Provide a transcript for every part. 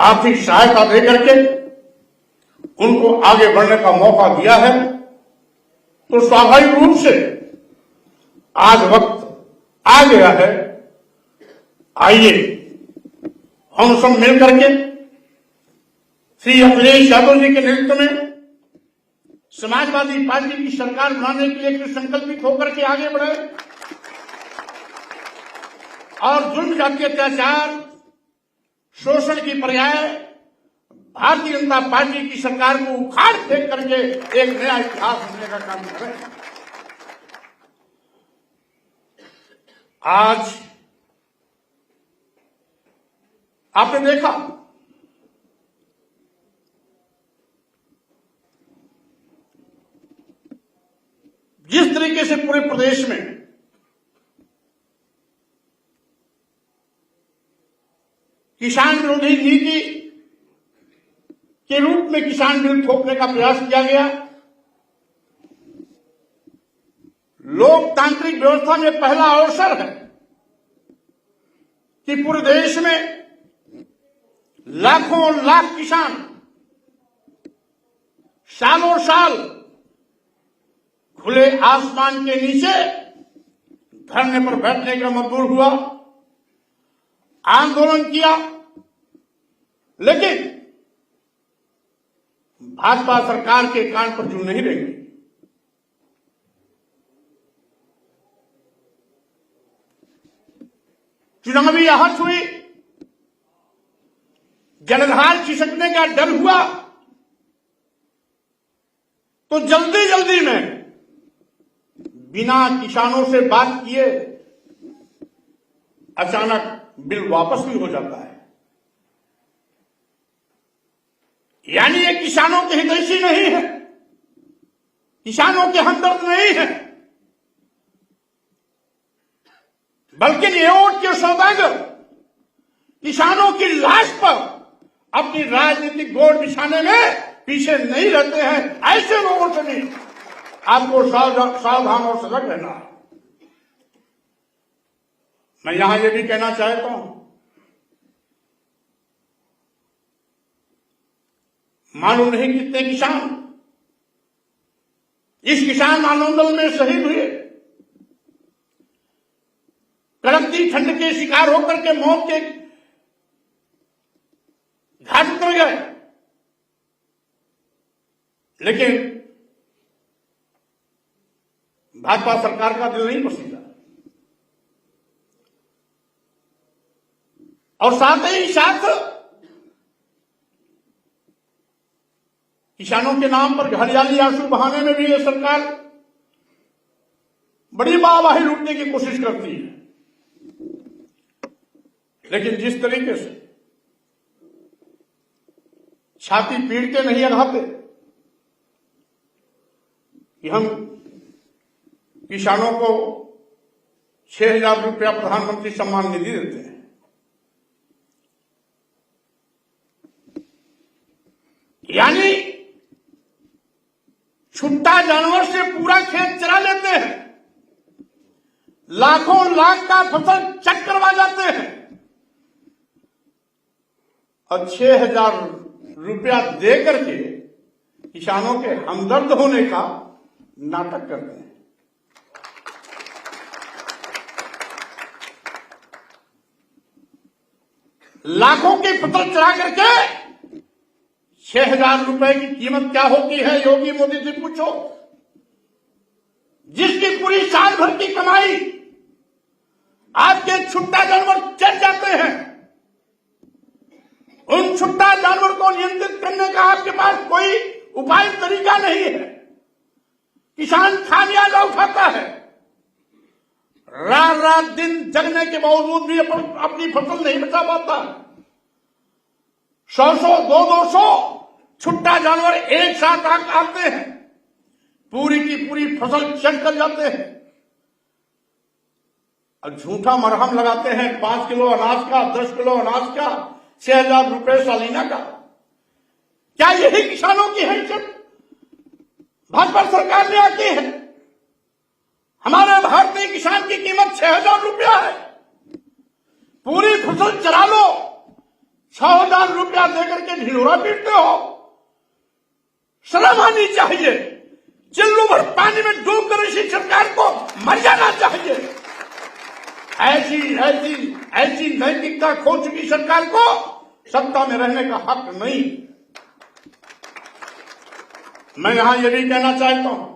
आर्थिक सहायता दे करके उनको आगे बढ़ने का मौका दिया है, तो स्वाभाविक रूप से आज वक्त आ गया है। आइए हम सब मिलकर के श्री अखिलेश यादव जी के नेतृत्व में समाजवादी पार्टी की सरकार बनाने के लिए संकल्पित होकर के आगे बढ़े और जुल्म जातीय अत्याचार, शोषण की पर्याय भारतीय जनता पार्टी की सरकार को उखाड़ फेंक करके एक नया इतिहास लिखने का काम करें। आज आपने देखा जिस तरीके से पूरे प्रदेश में किसान विरोधी नीति के रूप में किसान बिल थोपने का प्रयास किया गया, लोकतांत्रिक व्यवस्था में पहला अवसर है कि पूरे देश में लाखों लाख किसान सालों साल खुले आसमान के नीचे धरने पर बैठने का मजबूर हुआ, आंदोलन किया, लेकिन भाजपा सरकार के कान पर जू नहीं रही। चुनावी आहत हुई, जलधार खिसकने का डर हुआ, तो जल्दी जल्दी में बिना किसानों से बात किए अचानक बिल वापस भी हो जाता है। यानी ये किसानों के हितैषी नहीं है, किसानों के हमदर्द नहीं है, बल्कि ये वोट के सौदागर किसानों की लाश पर अपनी राजनीतिक गोड़ बिछाने में पीछे नहीं रहते हैं। ऐसे लोगों से भी आपको सावधान और सजग रहना है। मैं यहां ये भी कहना चाहता हूं, मालूम नहीं कितने किसान इस किसान आंदोलन में शहीद हुए, कड़कती ठंड के शिकार होकर के मौत के घाट उतर गए, लेकिन भाजपा सरकार का दिल नहीं पसीजा। और साथ ही साथ किसानों के नाम पर हरियाली आंसू बहाने में भी ये सरकार बड़ी वाहवाही लूटने की कोशिश करती है। लेकिन जिस तरीके से छाती पीट के नहीं अघाते कि हम किसानों को 6,000 रुपया प्रधानमंत्री सम्मान निधि देते हैं, यानी छुट्टा जानवर से पूरा खेत चरा लेते हैं, लाखों लाख का फसल चेक करवा जाते हैं और 6,000 रुपया दे करके किसानों के हमदर्द होने का नाटक करते हैं। लाखों की फसल चढ़ा करके 6,000 रुपए की कीमत क्या होती है योगी मोदी से पूछो। जिसकी पूरी साल भर की कमाई आपके छुट्टा जानवर चल जाते हैं, उन छुट्टा जानवर को नियंत्रित करने का आपके पास कोई उपाय तरीका नहीं है। किसान खामियाजा उठाता है, रात रात दिन जगने के बावजूद भी अपनी फसल नहीं बचा पाता। 100 200 छुट्टा जानवर एक साथ आते हैं, पूरी की पूरी फसल चट कर जाते हैं और झूठा मरहम लगाते हैं 5 किलो अनाज का, 10 किलो अनाज का, 6,000 रुपए सालीना का। क्या यही किसानों की हैसियत भाजपा सरकार में आती है? हमारे भारतीय किसान की कीमत 6,000 रुपया है। पूरी फसल चरा लो, 6,000 रुपया देकर के ढिंढोरा पीटते हो। शर्म आनी चाहिए। चिल्लू भर पानी में डूब कर इसी सरकार को मर जाना चाहिए। ऐसी ऐसी ऐसी नैतिकता खो चुकी सरकार को सत्ता में रहने का हक नहीं। मैं यहां यह भी कहना चाहता हूं,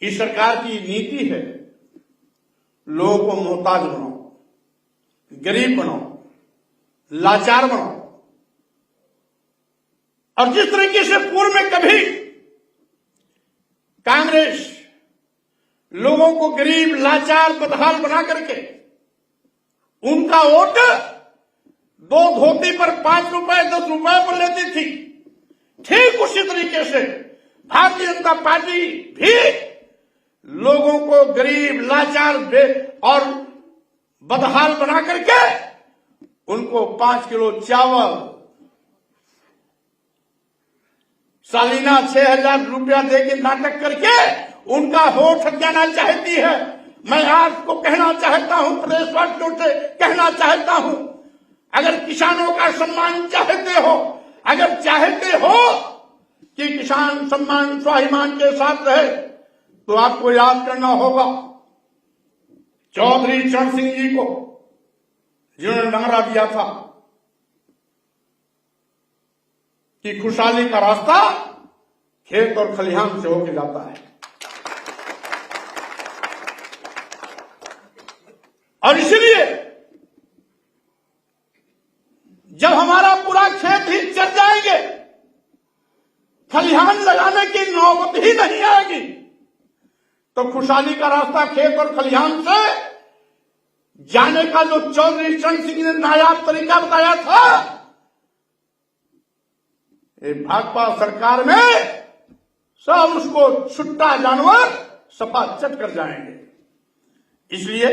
इस सरकार की नीति है लोगों को मोहताज बनाओ, गरीब बनाओ, लाचार बनाओ। और जिस तरीके से पूर्व में कभी कांग्रेस लोगों को गरीब, लाचार, बदहाल बना करके उनका वोट 2 धोती पर 5 रुपए 10 रुपए पर लेती थी, ठीक उसी तरीके से भारतीय जनता पार्टी भी लोगों को गरीब, लाचार और बदहाल बना करके उनको 5 किलो चावल, सालीना 6,000 रुपया देके नाटक करके उनका वोट हथियाना चाहती है। मैं आपको कहना चाहता हूं, प्रदेशवासियों से कहना चाहता हूं, अगर किसानों का सम्मान चाहते हो, अगर चाहते हो कि किसान सम्मान स्वाभिमान के साथ रहे, तो आपको याद करना होगा चौधरी चरण सिंह जी को, जिन्होंने नारा दिया था कि खुशहाली का रास्ता खेत और खलिहान से होकर जाता है। और इसलिए जब हमारा पूरा खेत ही चल जाएंगे, खलिहान लगाने की नौबत ही नहीं आएगी, तो खुशहाली का रास्ता खेत और खलिहान से जाने का जो चौधरी चरण सिंह ने नायाब तरीका बताया था, ये भाजपा सरकार में सब उसको छुट्टा जानवर सपा चट कर जाएंगे। इसलिए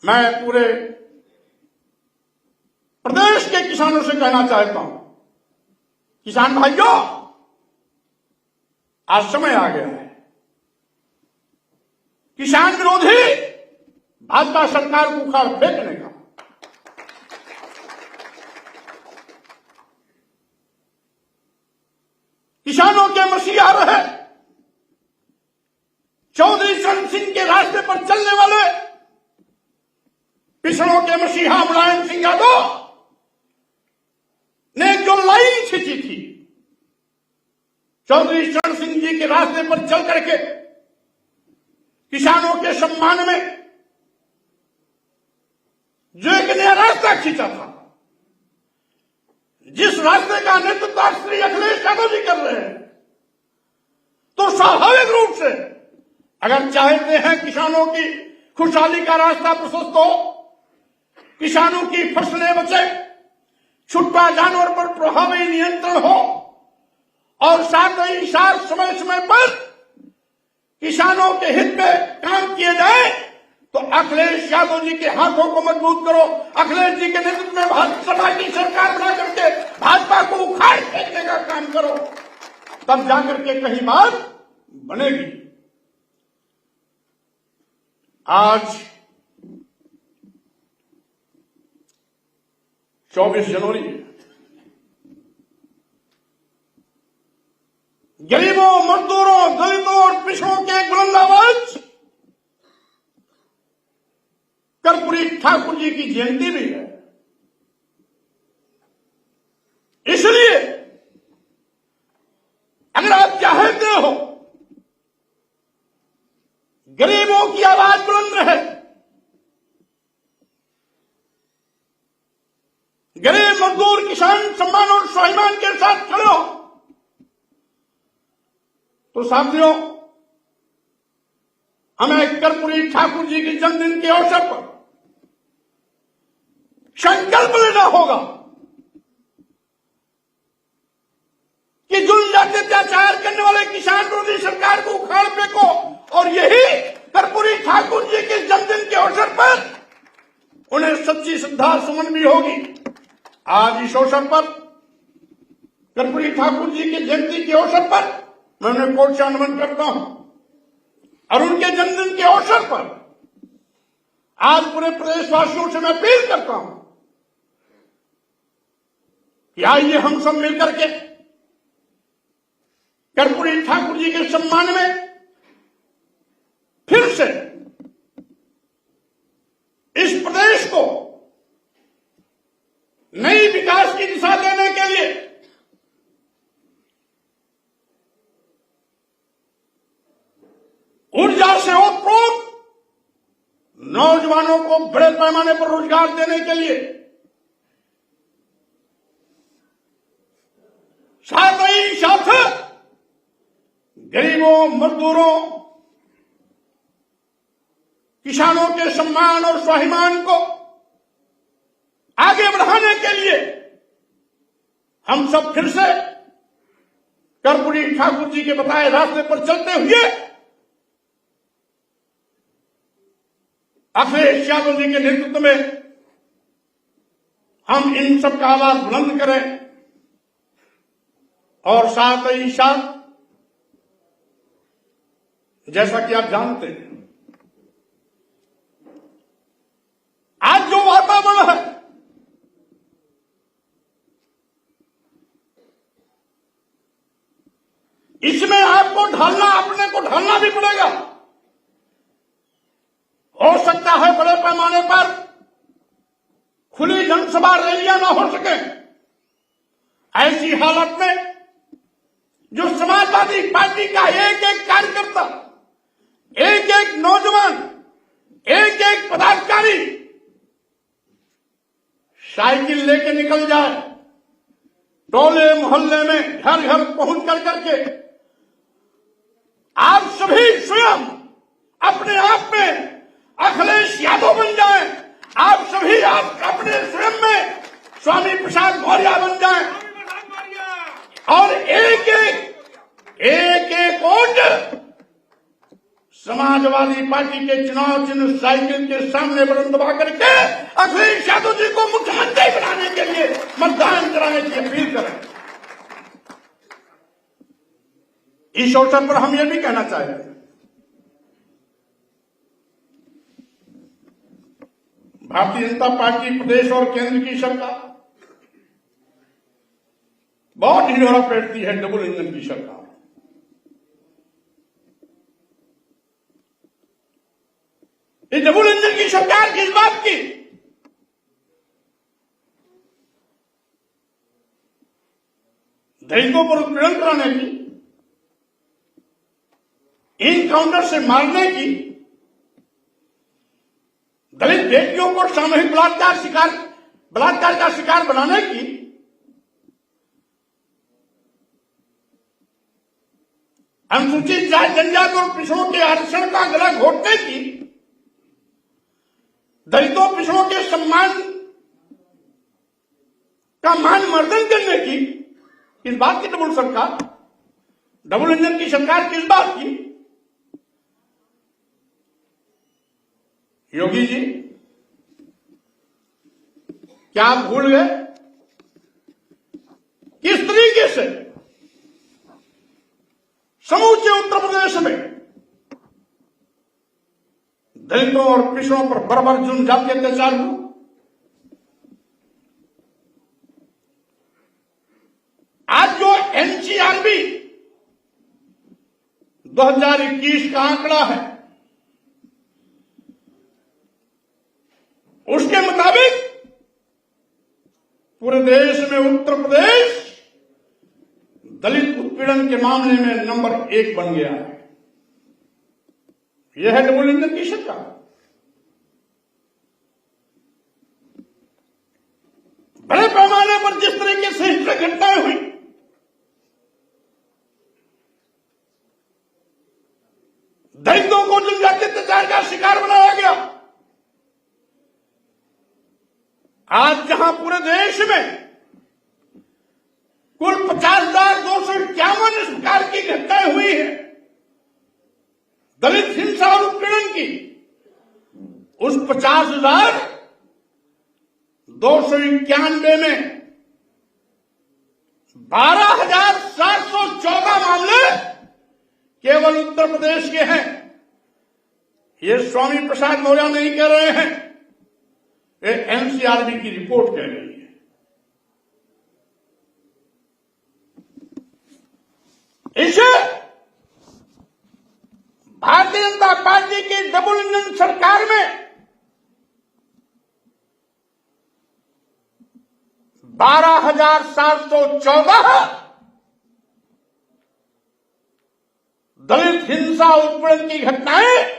मैं पूरे प्रदेश के किसानों से कहना चाहता हूं, किसान भाइयों, आज समय आ गया है किसान विरोधी भाजपा सरकार को उखाड़ फेंकने का। किसानों के मसीहा रहे चौधरी चरण सिंह के रास्ते पर चलने वाले पिछड़ों के मसीहा मुलायम सिंह यादव ने जो लाइन खींची थी, चौधरी चरण सिंह जी के रास्ते पर चल करके किसानों के सम्मान में जो एक नया रास्ता खींचा था, जिस रास्ते का नेतृत्व श्री अखिलेश यादव जी कर रहे हैं, तो स्वाभाविक रूप से अगर चाहते हैं किसानों की खुशहाली का रास्ता प्रशस्त हो, किसानों की फसलें बचे, छुट्टा जानवर पर प्रभावी नियंत्रण हो और साथ ही साथ समय समय पर किसानों के हित में काम किए जाए, तो अखिलेश यादव जी के हाथों को मजबूत करो, अखिलेश जी के नेतृत्व में भाजपा की सरकार बना करके भाजपा को उखाड़ फेंकने का काम करो, तब जाकर के कहीं बात बनेगी। आज 24 जनवरी, गरीबों, मजदूरों, दलितों और पिछड़ों के बुलंद आवाज कर्पूरी ठाकुर जी की जयंती भी है। इसलिए अगर आप चाहते हो गरीबों की आवाज बुलंद रहे, गरीब, मजदूर, किसान सम्मान और स्वाभिमान के साथ खड़े हो, तो साथियों, हमें कर्पूरी ठाकुर जी के जन्मदिन के अवसर पर संकल्प लेना होगा कि जुल्म जाति अत्याचार करने वाले किसान विरोधी सरकार को उखाड़ फेंको, और यही कर्पूरी ठाकुर जी के जन्मदिन के अवसर पर उन्हें सच्ची श्रद्धा सुमन भी होगी। आज इस अवसर पर कर्पूरी ठाकुर जी की जयंती के अवसर पर मैं उन्हें कोट से नमन करता हूं, और उनके जन्मदिन के अवसर पर आज पूरे प्रदेशवासियों से मैं अपील करता हूं कि आइए हम सब मिलकर के कर्पूरी ठाकुर जी के सम्मान में फिर से इस प्रदेश को नई विकास की दिशा देने के लिए ऊर्जा से ओतप्रोत नौजवानों को बड़े पैमाने पर रोजगार देने के लिए, साथ ही साथ गरीबों, मजदूरों, किसानों के सम्मान और स्वाभिमान को आगे बढ़ाने के लिए हम सब फिर से कर्पूरी ठाकुर जी के बताए रास्ते पर चलते हुए अखिलेश यादव जी के नेतृत्व में हम इन सब का आवाज बुलंद करें और साथ ही साथ जैसा कि आप जानते हैं आज जो वातावरण है इसमें आपको ढालना, अपने को ढालना भी पड़ेगा। हो सकता है बड़े पैमाने पर खुली जनसभा रैलियां ना हो सके। ऐसी हालत में जो समाजवादी पार्टी का एक एक कार्यकर्ता, एक एक नौजवान, एक एक पदाधिकारी साइकिल लेके निकल जाए, टोले मोहल्ले में घर घर पहुंच कर करके आप सभी स्वयं अपने आप में अखिलेश यादव बन जाएं। आप सभी आप अपने स्वयं में स्वामी प्रसाद मौर्य बन जाएं और एक एक वोट समाजवादी पार्टी के चुनाव चिन्ह साइकिल के सामने बटन दबा करके अखिलेश यादव जी को मुख्यमंत्री बनाने के लिए मतदान कराने की अपील करें। इस अवसर पर हम ये भी कहना चाहते हैं, भारतीय जनता पार्टी प्रदेश और केंद्र की सरकार बहुत ढिढोरा पीटती है डबल इंजन की सरकार। ये डबल इंजन की सरकार किस बात की? दलितों पर उत्पीड़न कराने की, इनकाउंटर से मारने की, दलित बेटियों को सामूहिक बलात्कार का शिकार बनाने की, अनुसूचित जाति जनजाति और पिछड़ों के आरक्षण का गला घोटने की, दलितों पिछड़ों के सम्मान का मान मर्दन करने की, किस बात की डबल सरकार? डबल इंजन की सरकार किस बात की? योगी जी क्या आप भूल गए किस तरीके से समूचे उत्तर प्रदेश में दलितों और पिछड़ों पर बर्बर जुल्म जाति अत्याचार हुआ? आज जो एनसीआरबी 2021 का आंकड़ा है उसके मुताबिक पूरे देश में उत्तर प्रदेश दलित उत्पीड़न के मामले में नंबर 1 बन गया है। यह है डबल इंजन की सरकार। बड़े पैमाने पर जिस तरीके से हिंसक घटनाएं हुई, दलितों को जनजाति अत्याचार का शिकार बनाया गया, आज जहां पूरे देश में कुल 50,251 इस प्रकार की घटनाएं हुई हैं दलित हिंसा और उत्पीड़न की, उस 50,291 में 12,714 मामले केवल उत्तर प्रदेश के हैं। ये स्वामी प्रसाद मौर्य नहीं कह रहे हैं, ये एनसीआरबी की रिपोर्ट कह रही है। इसे भारतीय जनता पार्टी की डबल इंजन सरकार में 12,714 दलित हिंसा उत्पीड़न की घटनाएं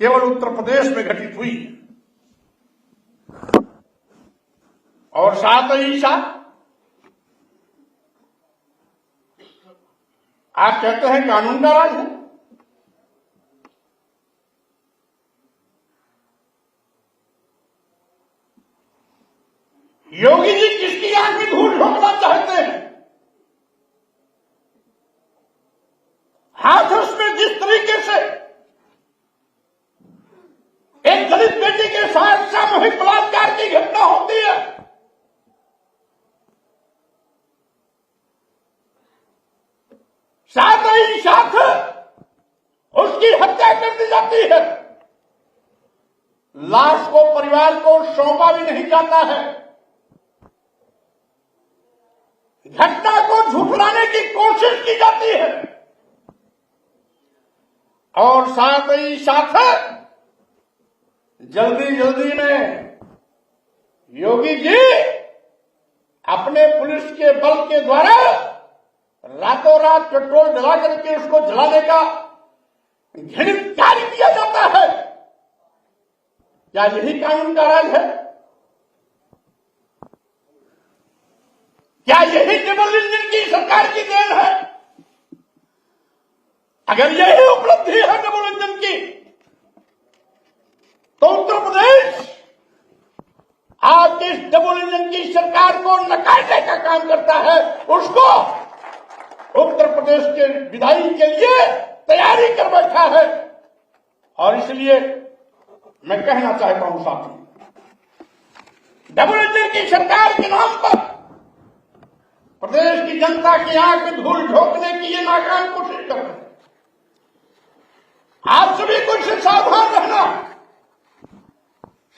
केवल उत्तर प्रदेश में घटित हुई और साथ ही साथ आप कहते हैं कानून का राज है। योगी जी किसकी आंख में धूल झोंकना चाहते हैं? हाथरस में जिस तरीके से एक दलित बेटी के साथ सामूहिक बलात्कार की घटना होती है, साथ ही साथ उसकी हत्या कर दी जाती है, लाश को परिवार को सौंपा भी नहीं जाता है, घटना को झुठलाने की कोशिश की जाती है और साथ ही साथ जल्दी जल्दी में योगी जी अपने पुलिस के बल के द्वारा रातों रात पेट्रोल जला करके उसको जलाने का घृणित कार्य किया जाता है। क्या यही कानून का राज है? क्या यही डबल इंजन की सरकार की देन है? अगर यही उपलब्धि है डबल इंजन की, तो उत्तर प्रदेश आपकी इस डबल इंजन की सरकार को नकारने का काम करता है, उसको उत्तर प्रदेश के विधायी के लिए तैयारी कर बैठा है। और इसलिए मैं कहना चाहता हूं साथियों, डबल इंजन की सरकार के नाम पर प्रदेश की जनता की आंख में धूल झोंकने की ये नाकाम कोशिश कर रहे हैं। आप सभी को इससे सावधान रहना।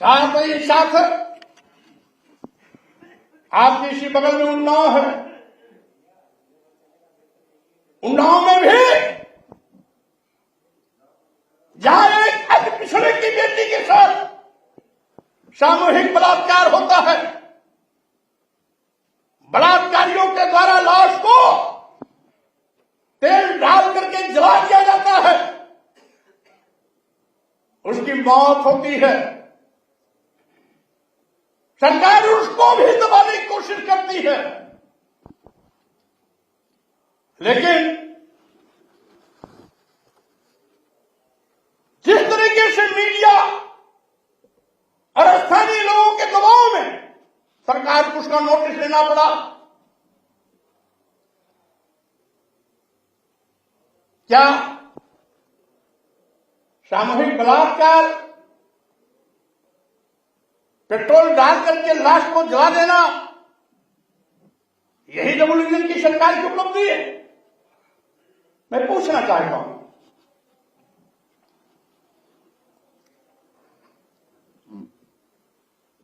साथ ही साथ आपके इसी बगल में उन्नाव है, उन्नाव में भी जहां एक अति पिछड़े की बेटी के साथ सामूहिक बलात्कार होता है, बलात्कारियों के द्वारा लाश को तेल डाल करके जला दिया जाता है, उसकी मौत होती है, सरकार उसको भी दबाने की कोशिश करती है। लेकिन जिस तरीके से मीडिया और स्थानीय लोगों के दबाव में सरकार को उसका नोटिस लेना पड़ा, क्या सामूहिक बलात्कार, पेट्रोल डाल करके लाश को जला देना, यही डबल इंजन की सरकार की उपलब्धि है? मैं पूछना चाहता हूं।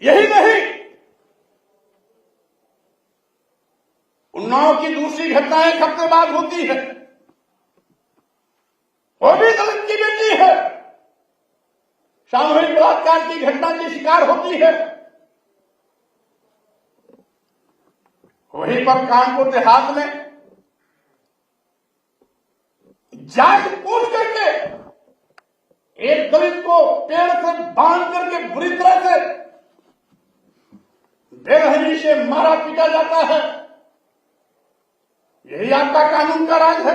यही नहीं, उन्नाव की दूसरी घटना एक हफ्ते बाद होती है, वो भी दलित की बेटी है, सामूहिक बलात्कार की घटना की शिकार होती है। वहीं पर कानपुर देहात में जांच पूछ करके एक दलित को पेड़ से बांध करके बुरी तरह से बेरहमी से मारा पीटा जाता है। यही आपका कानून का राज है?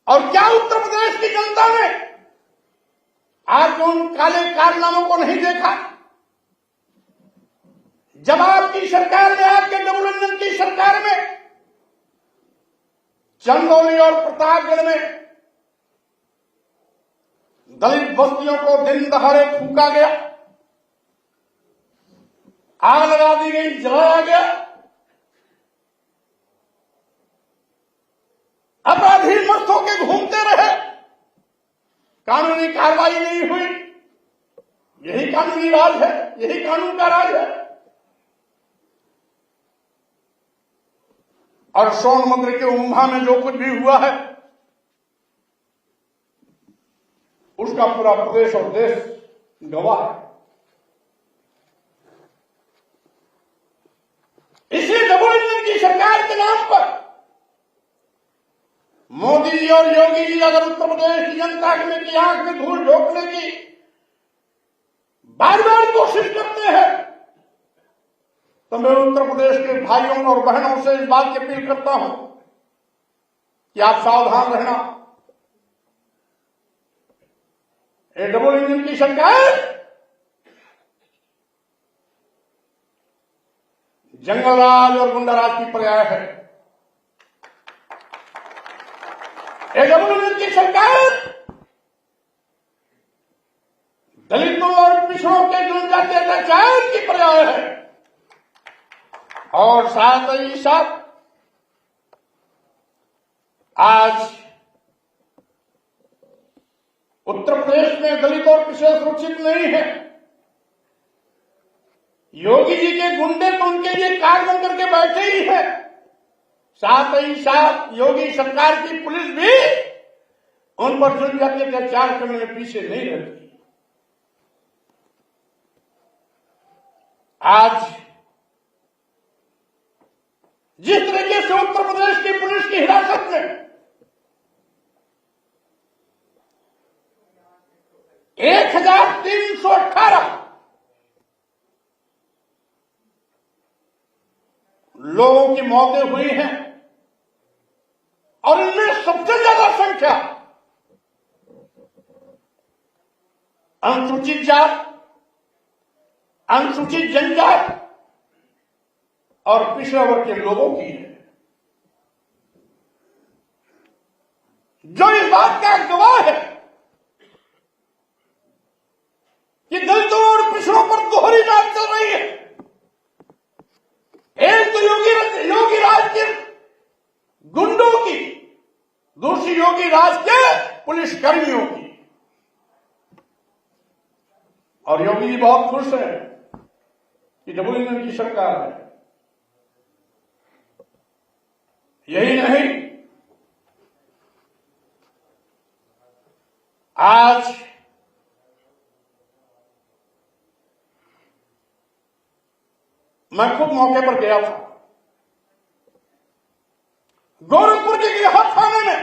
और क्या उत्तर प्रदेश की जनता ने आज उन काले कारनामों को नहीं देखा? जब आपकी सरकार में, आपके डबल इंजन की सरकार में चंदौली और प्रतापगढ़ में दलित बस्तियों को दिन दहाड़े फूका गया, आग लगा दी गई, जलाया गया, अपराधी मस्त होकर घूमते रहे, कानूनी कार्रवाई नहीं हुई। यही कानूनी राज है, यही कानून का राज है। और सोनभद्र के उम्भा में जो कुछ भी हुआ है उसका पूरा प्रदेश और देश गवाह है। इसी डबल इंजन की सरकार के नाम पर मोदी जी और योगी जी अगर उत्तर प्रदेश की जनता की आंख में धूल झोंकने की बार बार कोशिश करते हैं, तो मैं उत्तर प्रदेश के भाइयों और बहनों से इस बात की अपील करता हूं कि आप सावधान रहना। ये डबल इंजन की सरकार जंगलराज और गुंडाराज की पर्याय है। ये डबल इंजन की सरकार दलितों और पिछड़ों के जनजातीय अत्याचार की पर्याय है। और साथ ही साथ आज उत्तर प्रदेश में दलित और पिछड़े सुरक्षित नहीं है। योगी जी के गुंडे तो उनके लिए कार बन करके बैठे ही है, साथ ही साथ योगी सरकार की पुलिस भी उन पर जनजातीय अत्याचार करने में पीछे नहीं रहती। आज जिस तरीके से उत्तर प्रदेश की पुलिस की हिरासत में 1318 लोगों की मौतें हुई हैं और इनमें सबसे ज्यादा संख्या अनुसूचित जात, अनुसूचित जनजाति और पिछड़ा वर्ग के लोगों की है, जो इस बात का गवाह है कि दलितों और पिछड़ों पर दोहरी राज चल रही है। एक तो योगी राज के गुंडों की, दूसरी योगी राज के पुलिस कर्मियों की। और योगी जी बहुत खुश है कि डबल इंजन की सरकार है। यही नहीं, आज मैं खुद मौके पर गया था। गोरखपुर के गृह थाने में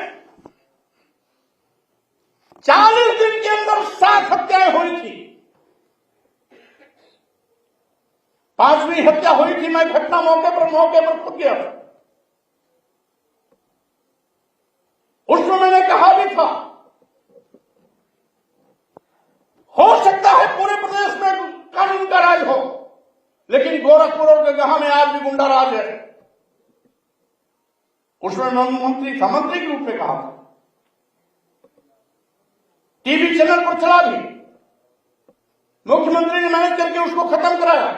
40 दिन के अंदर 7 हत्याएं हुई थी। 5वीं हत्या हुई थी, मैं घटना मौके पर खुद गया था। उसमें मैंने कहा भी था, हो सकता है पूरे प्रदेश में कानून का राज हो, लेकिन गोरखपुर और गगहा में आज भी गुंडा राज है। उसमें मंत्री था, मंत्री के रूप में कहा था, टीवी चैनल पर चला भी, मुख्यमंत्री ने मैनेज करके उसको खत्म कराया।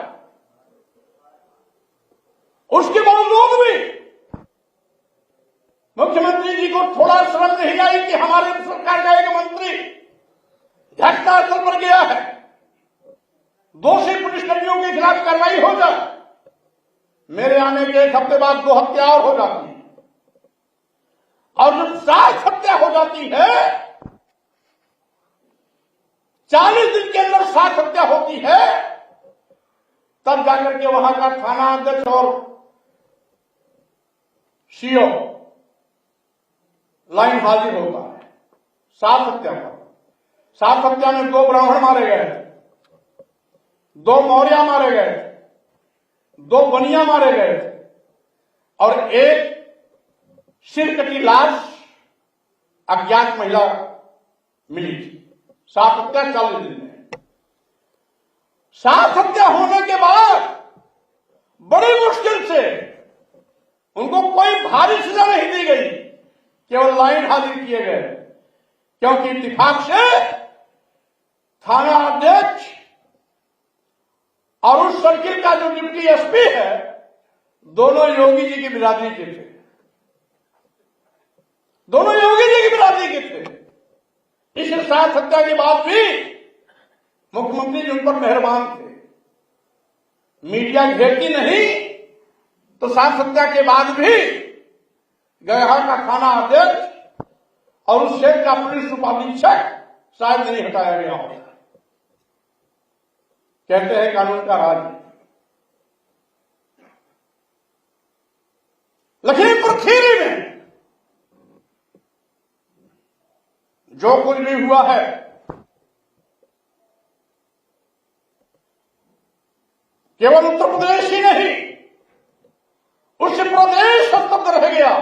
उसके बावजूद भी मुख्यमंत्री जी को थोड़ा शर्म नहीं आई कि हमारे सरकार का एक मंत्री घटनास्थल पर गया है, दोषी पुलिसकर्मियों के खिलाफ कार्रवाई हो जाए। मेरे आने के 1 हफ्ते बाद 2 हत्या और हो जाती है, और जब 7 हत्या हो जाती है, 40 दिन के अंदर 7 हत्या होती है, तब जाकर के वहां का थाना अध्यक्ष और सीओ लाइन हाजिर होता है। 7 हत्या पर 7 हत्या में 2 ब्राह्मण मारे गए, 2 मौर्य मारे गए, 2 बनिया मारे गए और 1 सिरकटी लाश अज्ञात महिला मिली थी। 7 हत्या 40 दिन में। 7 हत्या होने के बाद बड़ी मुश्किल से उनको कोई भारी सजा नहीं दी गई, केवल लाइन हाजिर किए गए, क्योंकि इत्तेफाक से थाना अध्यक्ष और उस सर्किल का जो डिप्टी एसपी है, दोनों योगी जी की बिरादरी के थे। दोनों योगी जी की बिरादरी के थे। इस साथ हत्या के बाद भी मुख्यमंत्री जी उन पर मेहरबान थे। मीडिया घेरती नहीं तो साथ हत्या के बाद भी गया का थाना अध्यक्ष और उस शहर का पुलिस उपाधीक्षक शायद नहीं हटाया गया होगा। कहते हैं कानून का राज। लखीमपुर खीरी में जो कुछ भी हुआ है, केवल उत्तर प्रदेश ही नहीं, उस प्रदेश स्तब्ध रह गया।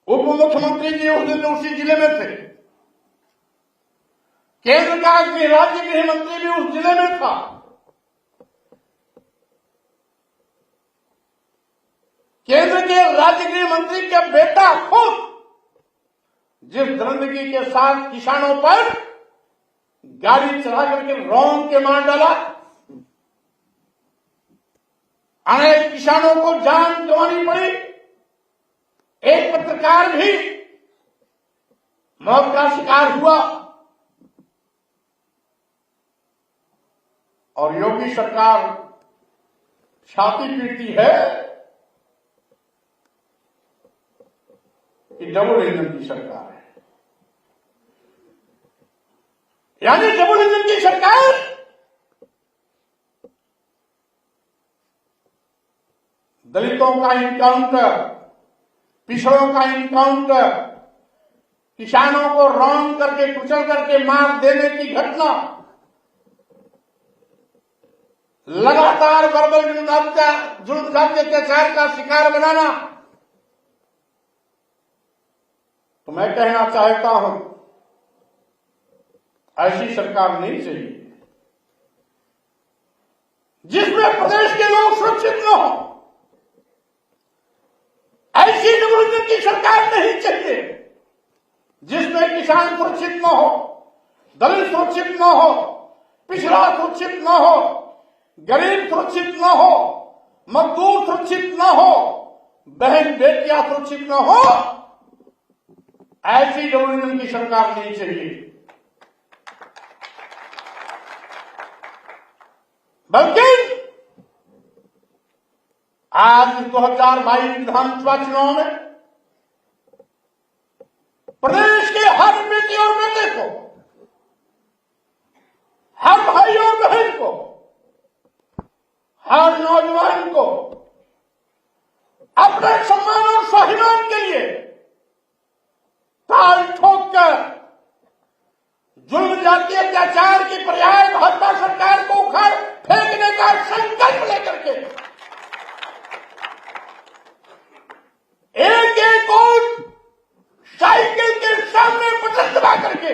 उप मुख्यमंत्री जी उस दिन उसी जिले में थे। केंद्र का राज्य गृह मंत्री भी उस जिले में था। केंद्र के राज्य गृह मंत्री का बेटा खुद जिस दरिंदगी के साथ किसानों पर गाड़ी चला करके रौंद के मार डाला, अनेक किसानों को जान गंवानी पड़ी, एक पत्रकार भी मौत का शिकार हुआ और योगी सरकार छाती पीटती है कि डबल इंजन की सरकार है। यानी डबल इंजन की सरकार दलितों का इनकाउंटर, पिछड़ों का इनकाउंटर, किसानों को रौंद करके कुचल करके मार देने की घटना, लगातार वर्बल जुल्म अत्याचार का शिकार बनाना। तो मैं कहना चाहता हूं, ऐसी सरकार नहीं चाहिए जिसमें प्रदेश के लोग सुरक्षित न हो। ऐसी डबल की सरकार नहीं चाहिए जिसमें किसान सुरक्षित न हो, दलित सुरक्षित न हो, पिछड़ा सुरक्षित न हो, गरीब सुरक्षित न हो, मजदूर सुरक्षित न हो, बहन बेटियां सुरक्षित न हो। ऐसी डबल की सरकार नहीं चाहिए। बल्कि आज 2022 विधानसभा चुनाव में प्रदेश के हर बेटी और बेटे को, हर भाई और बहन को, हर नौजवान को अपने सम्मान और स्वाभिमान के लिए ताल ठोककर जुल्म जातीय अत्याचार की पर्याय भाजपा सरकार को उखाड़ फेंकने का संकल्प लेकर के एक एक वोट साइकिल के सामने बटन दबा करके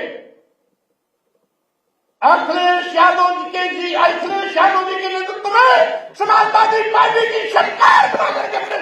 अखिलेश यादव जी के नेतृत्व में समाजवादी पार्टी की सरकार बना करके अपने